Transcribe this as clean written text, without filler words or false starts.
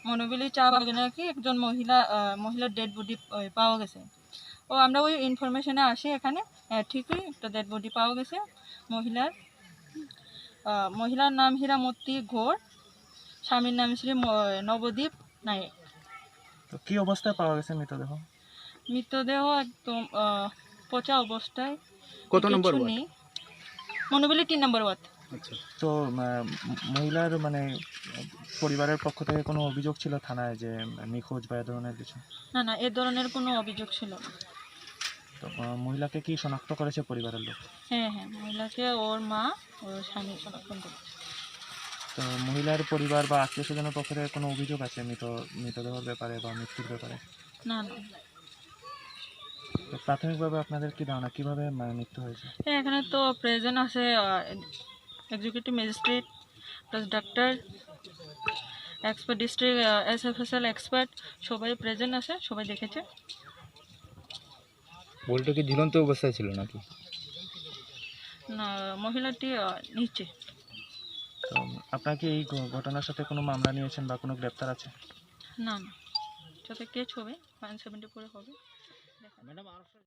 মনোবিলি চা বাগানে নাকি একজন মহিলার ডেড বডি পাওয়া গেছে। ও আমরা ওই ইনফরমেশনে আসি এখানে, ঠিকই একটা ডেড বডি পাওয়া গেছে। মহিলার নাম হীরামতি ঘোর, স্বামীর নাম শ্রী নবদ্বীপ নায়েক। তো কি অবস্থায় পাওয়া গেছে মৃতদেহ একদম পচা অবস্থায়, কত নম্বর কিছু ওয়ার্ড? নেই। মনোবিলি 3 নম্বর ওয়ার্ড। আচ্ছা, তো মহিলার পরিবারের পক্ষ থেকে কোনো অভিযোগ ছিল থানায় যে নিখোঁজ বা এ ধরনের কিছু? না, এ ধরনের কোনো অভিযোগ ছিল না। তো মহিলাকে কি শনাক্ত করেছে পরিবারের লোক? হ্যাঁ, মহিলাকে ওর মা, ওর স্বামী শনাক্ত করেছে। তো মহিলার পরিবার বা আত্মীয় স্বজনের পক্ষ থেকে কোনো অভিযোগ আছে মৃতদেহের ব্যাপারে বা মৃত্যুর ব্যাপারে? না। তো প্রাথমিকভাবে আপনাদের কি ধারণা কিভাবে মৃত্যু হয়েছে? এখানে তো প্রেজেন্ট আছে executive magistrate plus doctor, expert, district SFSL expert, সবাই প্রেজেন্ট আছে, সবাই দেখেছে। বলটা কি ঝুলন্ত অবস্থায় ছিল নাকি? না, মহিলাটি নিচে। তো আপনার কি এই ঘটনার সাথে কোনো মামলা নিয়েছেন বা কোনো গ্রেপ্তার আছে? না, যাতে কেস হবে 574 হবে। ম্যাডাম